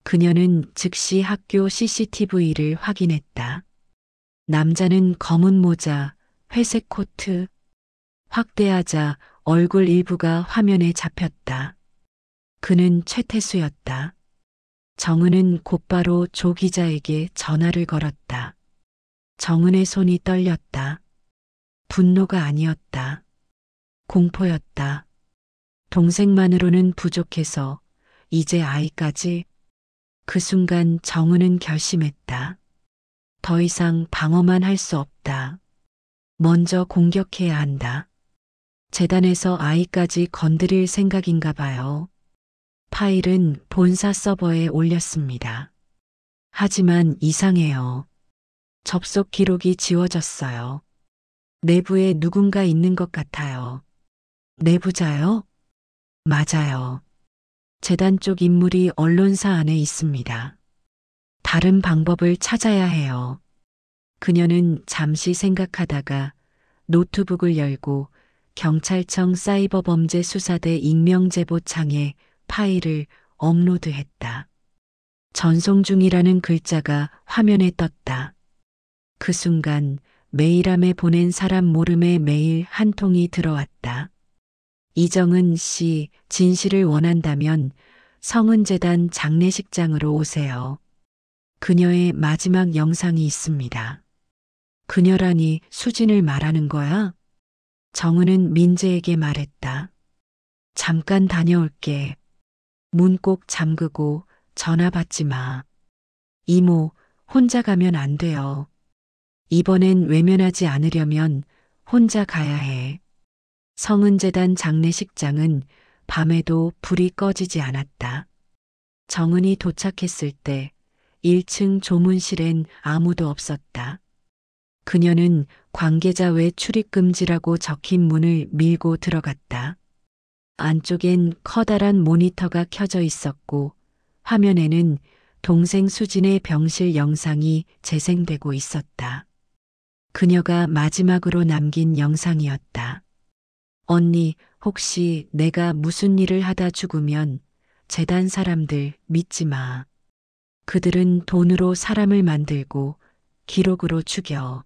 그녀는 즉시 학교 CCTV를 확인했다. 남자는 검은 모자, 회색 코트. 확대하자 얼굴 일부가 화면에 잡혔다. 그는 최태수였다. 정은은 곧바로 조 기자에게 전화를 걸었다. 정은의 손이 떨렸다. 분노가 아니었다. 공포였다. 동생만으로는 부족해서 이제 아이까지. 그 순간 정은은 결심했다. 더 이상 방어만 할 수 없다. 먼저 공격해야 한다. 재단에서 아이까지 건드릴 생각인가 봐요. 파일은 본사 서버에 올렸습니다. 하지만 이상해요. 접속 기록이 지워졌어요. 내부에 누군가 있는 것 같아요. 내부자요? 맞아요. 재단 쪽 인물이 언론사 안에 있습니다. 다른 방법을 찾아야 해요. 그녀는 잠시 생각하다가 노트북을 열고 경찰청 사이버범죄수사대 익명제보창에 파일을 업로드했다. 전송 중이라는 글자가 화면에 떴다. 그 순간 메일함에 보낸 사람 모름의 메일 한 통이 들어왔다. 이정은 씨, 진실을 원한다면 성은재단 장례식장으로 오세요. 그녀의 마지막 영상이 있습니다. 그녀라니 수진을 말하는 거야? 정은은 민재에게 말했다. 잠깐 다녀올게. 문 꼭 잠그고 전화 받지 마. 이모, 혼자 가면 안 돼요. 이번엔 외면하지 않으려면 혼자 가야 해. 성은재단 장례식장은 밤에도 불이 꺼지지 않았다. 정은이 도착했을 때 1층 조문실엔 아무도 없었다. 그녀는 관계자 외 출입 금지라고 적힌 문을 밀고 들어갔다. 안쪽엔 커다란 모니터가 켜져 있었고 화면에는 동생 수진의 병실 영상이 재생되고 있었다. 그녀가 마지막으로 남긴 영상이었다. 언니, 혹시 내가 무슨 일을 하다 죽으면 재단 사람들 믿지 마. 그들은 돈으로 사람을 만들고 기록으로 죽여.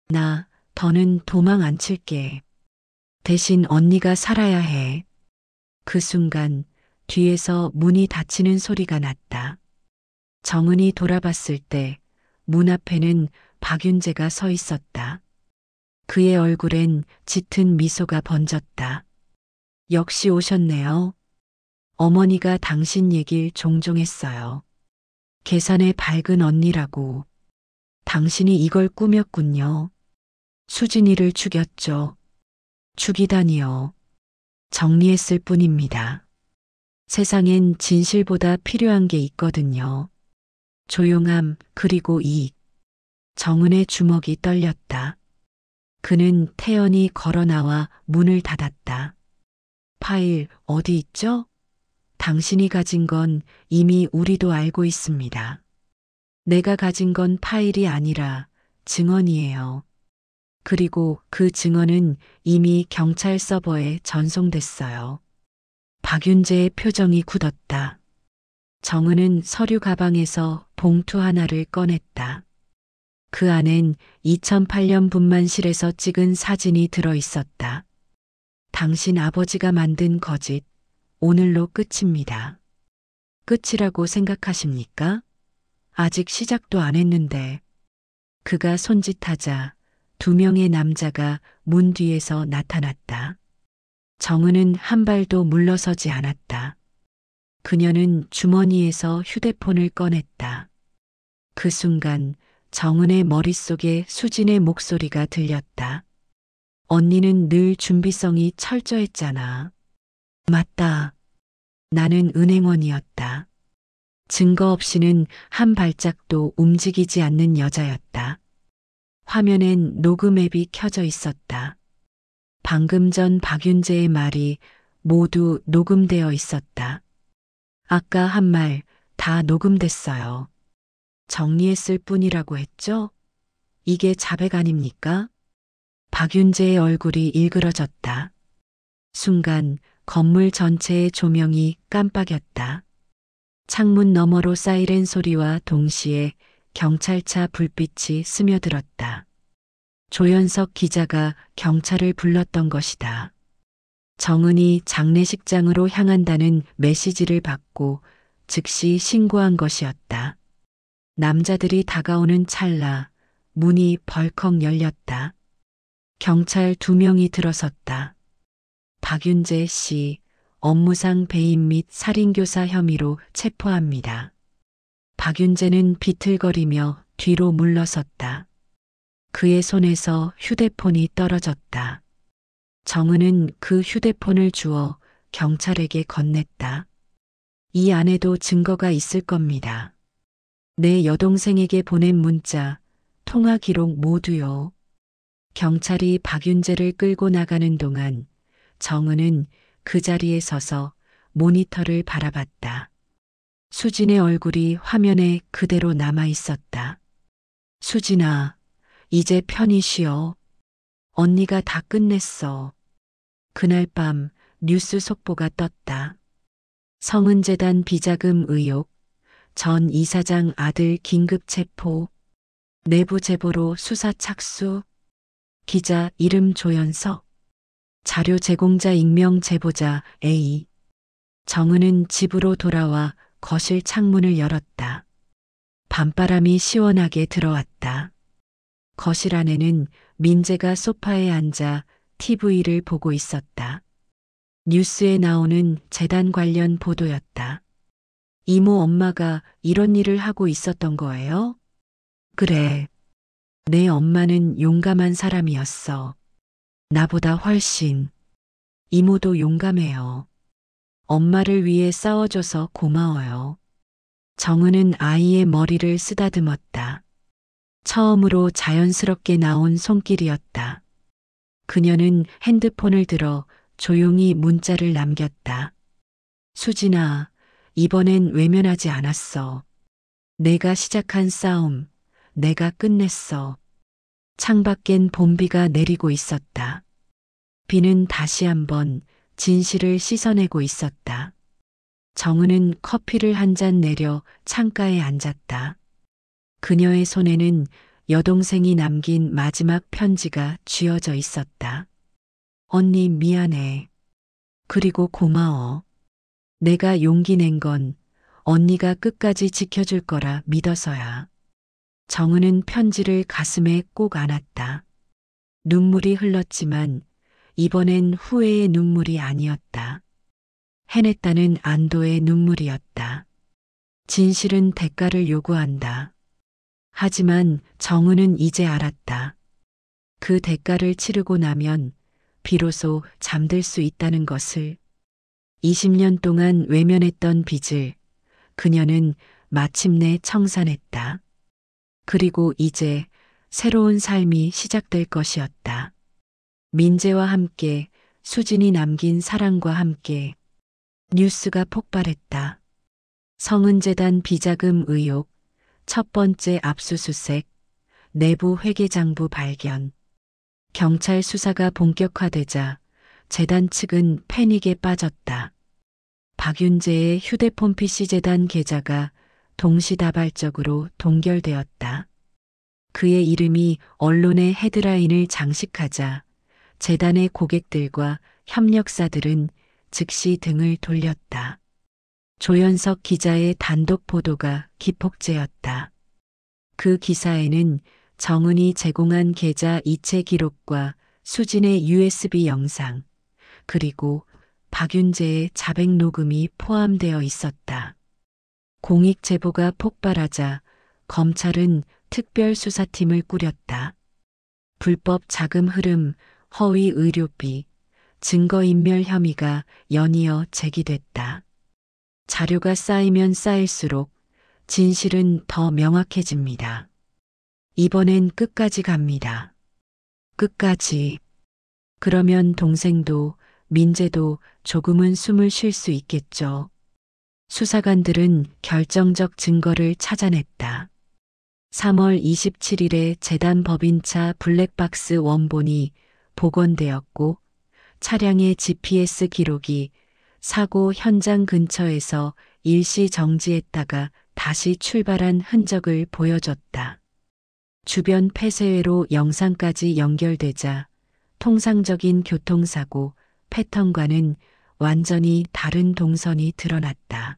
나, 더는 도망 안 칠게. 대신 언니가 살아야 해. 그 순간 뒤에서 문이 닫히는 소리가 났다. 정은이 돌아봤을 때 문 앞에는 박윤재가 서 있었다. 그의 얼굴엔 짙은 미소가 번졌다. 역시 오셨네요. 어머니가 당신 얘길 종종 했어요. 계산에 밝은 언니라고. 당신이 이걸 꾸몄군요. 수진이를 죽였죠. 죽이다니요. 정리했을 뿐입니다. 세상엔 진실보다 필요한 게 있거든요. 조용함 그리고 이익. 정은의 주먹이 떨렸다. 그는 태연히 걸어 나와 문을 닫았다. 파일 어디 있죠? 당신이 가진 건 이미 우리도 알고 있습니다. 내가 가진 건 파일이 아니라 증언이에요. 그리고 그 증언은 이미 경찰 서버에 전송됐어요. 박윤재의 표정이 굳었다. 정은은 서류 가방에서 봉투 하나를 꺼냈다. 그 안엔 2008년 분만실에서 찍은 사진이 들어 있었다. 당신 아버지가 만든 거짓, 오늘로 끝입니다. 끝이라고 생각하십니까? 아직 시작도 안 했는데. 그가 손짓하자 2명의 남자가 문 뒤에서 나타났다. 정은은 한 발도 물러서지 않았다. 그녀는 주머니에서 휴대폰을 꺼냈다. 그 순간 정은의 머릿속에 수진의 목소리가 들렸다. 언니는 늘 준비성이 철저했잖아. 맞다. 나는 은행원이었다. 증거 없이는 한 발짝도 움직이지 않는 여자였다. 화면엔 녹음 앱이 켜져 있었다. 방금 전 박윤재의 말이 모두 녹음되어 있었다. 아까 한 말 다 녹음됐어요. 정리했을 뿐이라고 했죠? 이게 자백 아닙니까? 박윤재의 얼굴이 일그러졌다. 순간 건물 전체의 조명이 깜빡였다. 창문 너머로 사이렌 소리와 동시에 경찰차 불빛이 스며들었다. 조연석 기자가 경찰을 불렀던 것이다. 정은이 장례식장으로 향한다는 메시지를 받고 즉시 신고한 것이었다. 남자들이 다가오는 찰나 문이 벌컥 열렸다. 경찰 2명이 들어섰다. 박윤재 씨, 업무상 배임 및 살인교사 혐의로 체포합니다. 박윤재는 비틀거리며 뒤로 물러섰다. 그의 손에서 휴대폰이 떨어졌다. 정은은 그 휴대폰을 주어 경찰에게 건넸다. 이 안에도 증거가 있을 겁니다. 내 여동생에게 보낸 문자, 통화 기록 모두요. 경찰이 박윤재를 끌고 나가는 동안 정은은 그 자리에 서서 모니터를 바라봤다. 수진의 얼굴이 화면에 그대로 남아 있었다. 수진아, 이제 편히 쉬어. 언니가 다 끝냈어. 그날 밤 뉴스 속보가 떴다. 성은재단 비자금 의혹, 전 이사장 아들 긴급 체포, 내부 제보로 수사 착수, 기자 이름 조연석, 자료 제공자 익명 제보자 A. 정은은 집으로 돌아와 거실 창문을 열었다. 밤바람이 시원하게 들어왔다. 거실 안에는 민재가 소파에 앉아 TV를 보고 있었다. 뉴스에 나오는 재단 관련 보도였다. 이모 엄마가 이런 일을 하고 있었던 거예요? 그래. 내 엄마는 용감한 사람이었어. 나보다 훨씬. 이모도 용감해요. 엄마를 위해 싸워줘서 고마워요. 정은은 아이의 머리를 쓰다듬었다. 처음으로 자연스럽게 나온 손길이었다. 그녀는 핸드폰을 들어 조용히 문자를 남겼다. 수진아, 이번엔 외면하지 않았어. 내가 시작한 싸움, 내가 끝냈어. 창밖엔 봄비가 내리고 있었다. 비는 다시 한번 진실을 씻어내고 있었다. 정은은 커피를 한 잔 내려 창가에 앉았다. 그녀의 손에는 여동생이 남긴 마지막 편지가 쥐어져 있었다. 언니 미안해. 그리고 고마워. 내가 용기 낸 건 언니가 끝까지 지켜줄 거라 믿어서야. 정은은 편지를 가슴에 꼭 안았다. 눈물이 흘렀지만 이번엔 후회의 눈물이 아니었다. 해냈다는 안도의 눈물이었다. 진실은 대가를 요구한다. 하지만 정은은 이제 알았다. 그 대가를 치르고 나면 비로소 잠들 수 있다는 것을. 20년 동안 외면했던 빚을 그녀는 마침내 청산했다. 그리고 이제 새로운 삶이 시작될 것이었다. 민재와 함께 수진이 남긴 사랑과 함께 뉴스가 폭발했다. 성은재단 비자금 의혹, 첫 번째 압수수색, 내부 회계장부 발견. 경찰 수사가 본격화되자 재단 측은 패닉에 빠졌다. 박윤재의 휴대폰 PC재단 계좌가 동시다발적으로 동결되었다. 그의 이름이 언론의 헤드라인을 장식하자 재단의 고객들과 협력사들은 즉시 등을 돌렸다. 조현석 기자의 단독 보도가 기폭제였다. 그 기사에는 정은이 제공한 계좌 이체 기록과 수진의 USB 영상, 그리고 박윤재의 자백 녹음이 포함되어 있었다. 공익 제보가 폭발하자 검찰은 특별수사팀을 꾸렸다. 불법 자금 흐름, 허위 의료비, 증거인멸 혐의가 연이어 제기됐다. 자료가 쌓이면 쌓일수록 진실은 더 명확해집니다. 이번엔 끝까지 갑니다. 끝까지. 그러면 동생도 민재도 조금은 숨을 쉴 수 있겠죠. 수사관들은 결정적 증거를 찾아냈다. 3월 27일에 재단 법인차 블랙박스 원본이 복원되었고 차량의 GPS 기록이 사고 현장 근처에서 일시 정지했다가 다시 출발한 흔적을 보여줬다. 주변 폐쇄회로 영상까지 연결되자 통상적인 교통사고 패턴과는 완전히 다른 동선이 드러났다.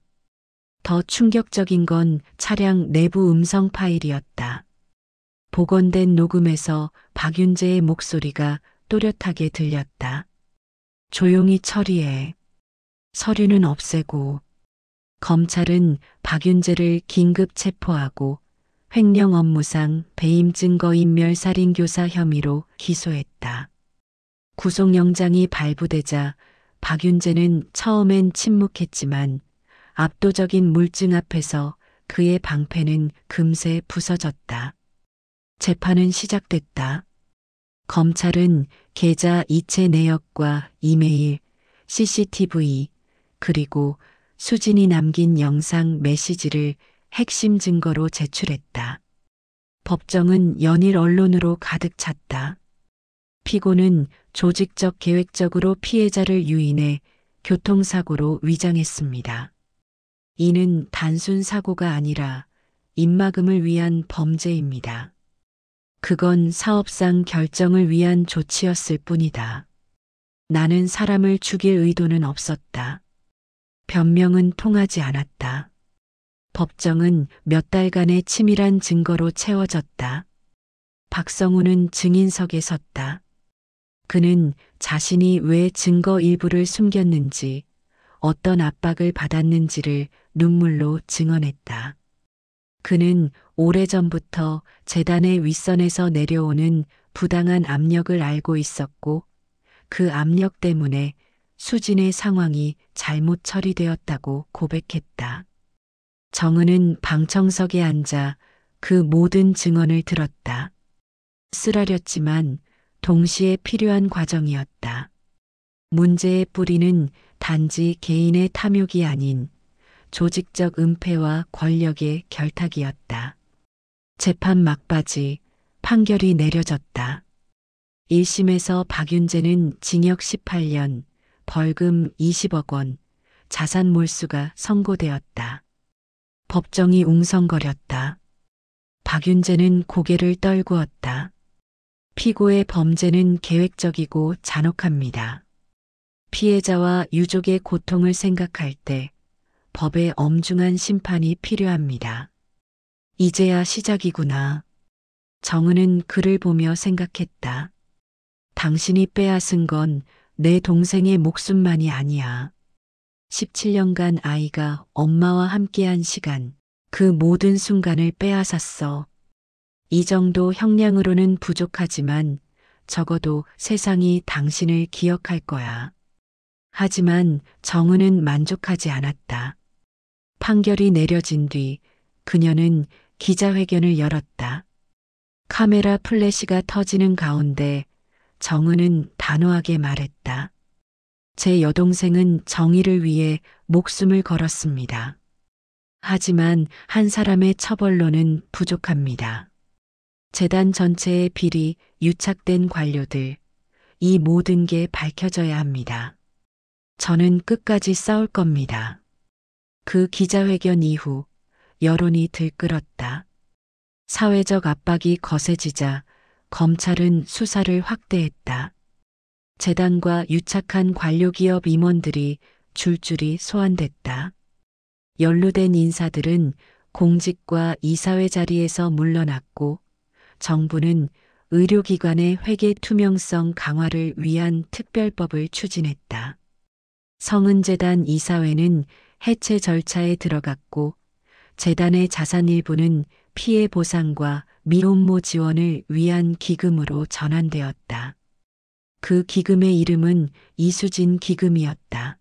더 충격적인 건 차량 내부 음성 파일이었다. 복원된 녹음에서 박윤재의 목소리가 또렷하게 들렸다. 조용히 처리해. 서류는 없애고. 검찰은 박윤재를 긴급 체포하고 횡령 업무상 배임 증거인멸 살인교사 혐의로 기소했다. 구속영장이 발부되자 박윤재는 처음엔 침묵했지만 압도적인 물증 앞에서 그의 방패는 금세 부서졌다. 재판은 시작됐다. 검찰은 계좌 이체 내역과 이메일, CCTV, 그리고 수진이 남긴 영상 메시지를 핵심 증거로 제출했다. 법정은 연일 언론으로 가득 찼다. 피고는 조직적 계획적으로 피해자를 유인해 교통사고로 위장했습니다. 이는 단순 사고가 아니라 입막음을 위한 범죄입니다. 그건 사업상 결정을 위한 조치였을 뿐이다. 나는 사람을 죽일 의도는 없었다. 변명은 통하지 않았다. 법정은 몇 달간의 치밀한 증거로 채워졌다. 박성우는 증인석에 섰다. 그는 자신이 왜 증거 일부를 숨겼는지, 어떤 압박을 받았는지를 눈물로 증언했다. 그는 오래전부터 재단의 윗선에서 내려오는 부당한 압력을 알고 있었고 그 압력 때문에 수진의 상황이 잘못 처리되었다고 고백했다. 정은은 방청석에 앉아 그 모든 증언을 들었다. 쓰라렸지만 동시에 필요한 과정이었다. 문제의 뿌리는 단지 개인의 탐욕이 아닌 조직적 은폐와 권력의 결탁이었다. 재판 막바지 판결이 내려졌다. 1심에서 박윤재는 징역 18년, 벌금 20억 원, 자산 몰수가 선고되었다. 법정이 웅성거렸다. 박윤재는 고개를 떨구었다. 피고의 범죄는 계획적이고 잔혹합니다. 피해자와 유족의 고통을 생각할 때 법의 엄중한 심판이 필요합니다. 이제야 시작이구나. 정은은 그를 보며 생각했다. 당신이 빼앗은 건 내 동생의 목숨만이 아니야. 17년간 아이가 엄마와 함께한 시간, 그 모든 순간을 빼앗았어. 이 정도 형량으로는 부족하지만 적어도 세상이 당신을 기억할 거야. 하지만 정은은 만족하지 않았다. 판결이 내려진 뒤 그녀는 기자회견을 열었다. 카메라 플래시가 터지는 가운데 정은은 단호하게 말했다. 제 여동생은 정의를 위해 목숨을 걸었습니다. 하지만 한 사람의 처벌로는 부족합니다. 재단 전체의 비리, 유착된 관료들, 이 모든 게 밝혀져야 합니다. 저는 끝까지 싸울 겁니다. 그 기자회견 이후 여론이 들끓었다. 사회적 압박이 거세지자 검찰은 수사를 확대했다. 재단과 유착한 관료기업 임원들이 줄줄이 소환됐다. 연루된 인사들은 공직과 이사회 자리에서 물러났고 정부는 의료기관의 회계 투명성 강화를 위한 특별법을 추진했다. 성은재단 이사회는 해체 절차에 들어갔고 재단의 자산 일부는 피해 보상과 미혼모 지원을 위한 기금으로 전환되었다. 그 기금의 이름은 이수진 기금이었다.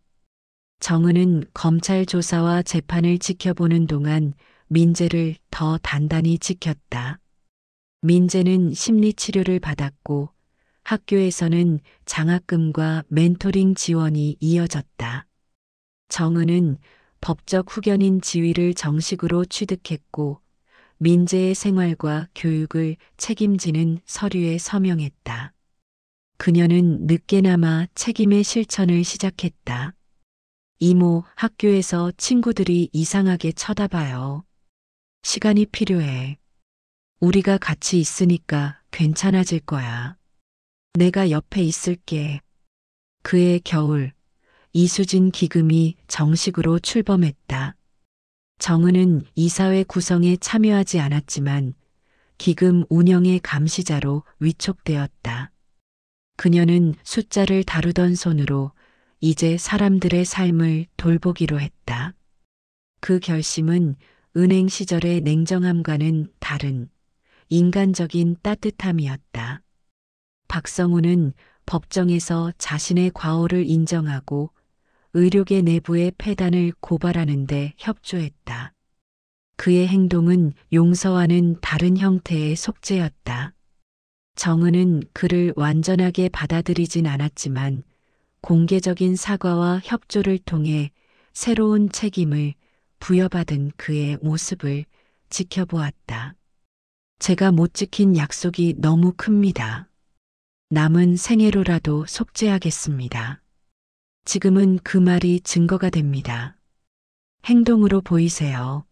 정은은 검찰 조사와 재판을 지켜보는 동안 민재를 더 단단히 지켰다. 민재는 심리치료를 받았고 학교에서는 장학금과 멘토링 지원이 이어졌다. 정은은 법적 후견인 지위를 정식으로 취득했고 민재의 생활과 교육을 책임지는 서류에 서명했다. 그녀는 늦게나마 책임의 실천을 시작했다. 이모, 학교에서 친구들이 이상하게 쳐다봐요. 시간이 필요해. 우리가 같이 있으니까 괜찮아질 거야. 내가 옆에 있을게. 그해 겨울, 이수진 기금이 정식으로 출범했다. 정은은 이사회 구성에 참여하지 않았지만 기금 운영의 감시자로 위촉되었다. 그녀는 숫자를 다루던 손으로 이제 사람들의 삶을 돌보기로 했다. 그 결심은 은행 시절의 냉정함과는 다른 인간적인 따뜻함이었다. 박성우는 법정에서 자신의 과오를 인정하고 의료계 내부의 폐단을 고발하는 데 협조했다. 그의 행동은 용서와는 다른 형태의 속죄였다. 정은은 그를 완전하게 받아들이진 않았지만 공개적인 사과와 협조를 통해 새로운 책임을 부여받은 그의 모습을 지켜보았다. 제가 못 지킨 약속이 너무 큽니다. 남은 생애로라도 속죄하겠습니다. 지금은 그 말이 증거가 됩니다. 행동으로 보이세요.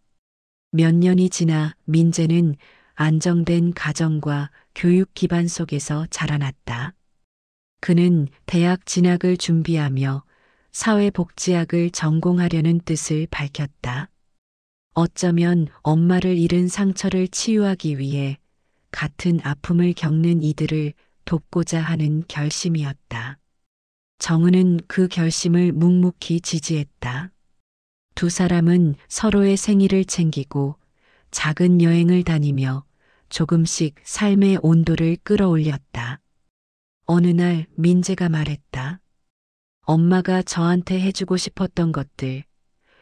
몇 년이 지나 민재는 안정된 가정과 교육 기반 속에서 자라났다. 그는 대학 진학을 준비하며 사회복지학을 전공하려는 뜻을 밝혔다. 어쩌면 엄마를 잃은 상처를 치유하기 위해 같은 아픔을 겪는 이들을 돕고자 하는 결심이었다. 정은은 그 결심을 묵묵히 지지했다. 두 사람은 서로의 생일을 챙기고 작은 여행을 다니며 조금씩 삶의 온도를 끌어올렸다. 어느 날 민재가 말했다. 엄마가 저한테 해주고 싶었던 것들,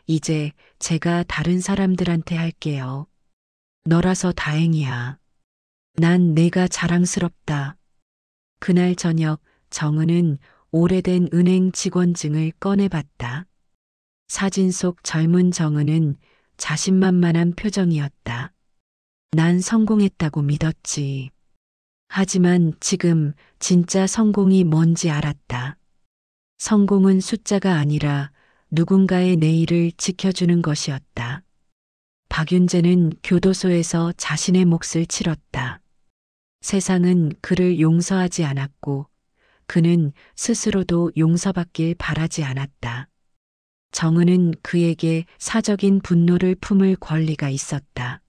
이제 제가 다른 사람들한테 할게요. 너라서 다행이야. 난 내가 자랑스럽다. 그날 저녁 정은은 오래된 은행 직원증을 꺼내봤다. 사진 속 젊은 정은은 자신만만한 표정이었다. 난 성공했다고 믿었지. 하지만 지금 진짜 성공이 뭔지 알았다. 성공은 숫자가 아니라 누군가의 내일을 지켜주는 것이었다. 박윤재는 교도소에서 자신의 몫을 치렀다. 세상은 그를 용서하지 않았고 그는 스스로도 용서받길 바라지 않았다. 정은은 그에게 사적인 분노를 품을 권리가 있었다.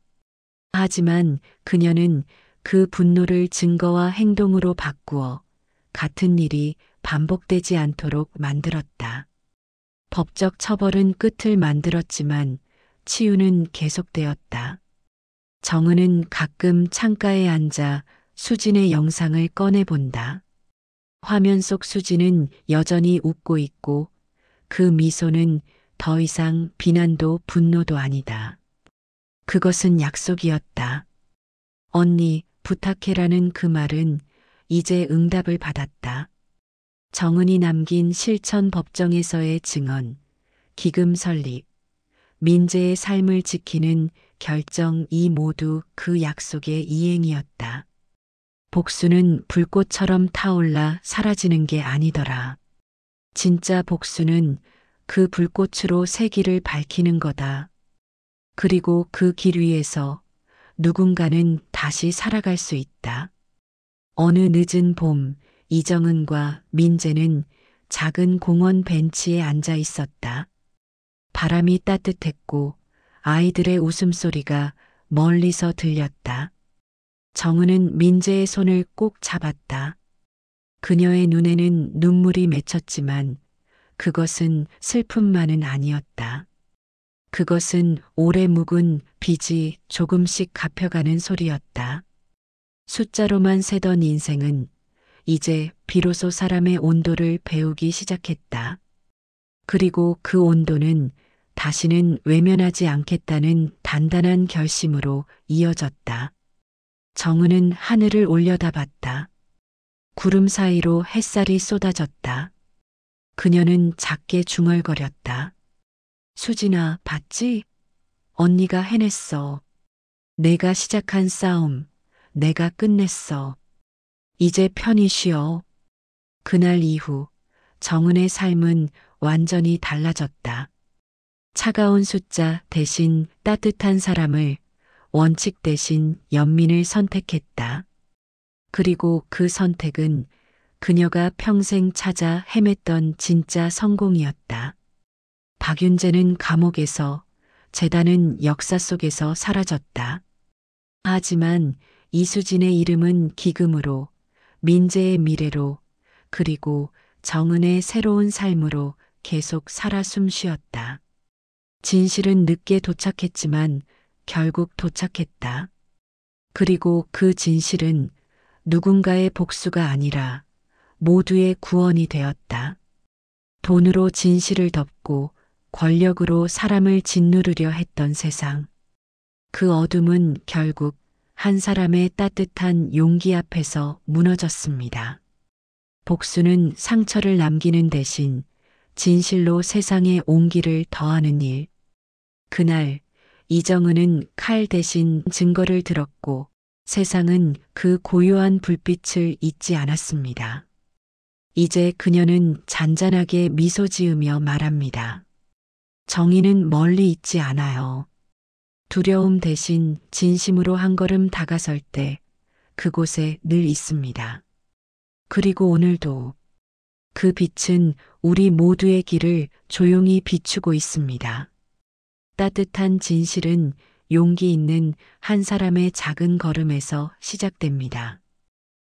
하지만 그녀는 그 분노를 증거와 행동으로 바꾸어 같은 일이 반복되지 않도록 만들었다. 법적 처벌은 끝을 만들었지만 치유는 계속되었다. 정은은 가끔 창가에 앉아 수진의 영상을 꺼내본다. 화면 속 수진은 여전히 웃고 있고 그 미소는 더 이상 비난도 분노도 아니다. 그것은 약속이었다. 언니, 부탁해라는 그 말은 이제 응답을 받았다. 정은이 남긴 실천 법정에서의 증언, 기금 설립, 민재의 삶을 지키는 결정 이 모두 그 약속의 이행이었다. 복수는 불꽃처럼 타올라 사라지는 게 아니더라. 진짜 복수는 그 불꽃으로 새 길을 밝히는 거다. 그리고 그 길 위에서 누군가는 다시 살아갈 수 있다. 어느 늦은 봄, 이정은과 민재는 작은 공원 벤치에 앉아 있었다. 바람이 따뜻했고 아이들의 웃음소리가 멀리서 들렸다. 정은은 민재의 손을 꼭 잡았다. 그녀의 눈에는 눈물이 맺혔지만 그것은 슬픔만은 아니었다. 그것은 오래 묵은 빚이 조금씩 갚여가는 소리였다. 숫자로만 세던 인생은 이제 비로소 사람의 온도를 배우기 시작했다. 그리고 그 온도는 다시는 외면하지 않겠다는 단단한 결심으로 이어졌다. 정은은 하늘을 올려다봤다. 구름 사이로 햇살이 쏟아졌다. 그녀는 작게 중얼거렸다. 수진아, 봤지? 언니가 해냈어. 내가 시작한 싸움, 내가 끝냈어. 이제 편히 쉬어. 그날 이후 정은의 삶은 완전히 달라졌다. 차가운 숫자 대신 따뜻한 사람을, 원칙 대신 연민을 선택했다. 그리고 그 선택은 그녀가 평생 찾아 헤맸던 진짜 성공이었다. 박윤재는 감옥에서, 재단은 역사 속에서 사라졌다. 하지만 이수진의 이름은 기금으로, 민재의 미래로, 그리고 정은의 새로운 삶으로 계속 살아 숨쉬었다. 진실은 늦게 도착했지만 결국 도착했다. 그리고 그 진실은 누군가의 복수가 아니라 모두의 구원이 되었다. 돈으로 진실을 덮고 권력으로 사람을 짓누르려 했던 세상. 그 어둠은 결국 한 사람의 따뜻한 용기 앞에서 무너졌습니다. 복수는 상처를 남기는 대신 진실로 세상에 온기를 더하는 일. 그날 이정은은 칼 대신 증거를 들었고 세상은 그 고요한 불빛을 잊지 않았습니다. 이제 그녀는 잔잔하게 미소 지으며 말합니다. 정의는 멀리 있지 않아요. 두려움 대신 진심으로 한 걸음 다가설 때 그곳에 늘 있습니다. 그리고 오늘도 그 빛은 우리 모두의 길을 조용히 비추고 있습니다. 따뜻한 진실은 용기 있는 한 사람의 작은 걸음에서 시작됩니다.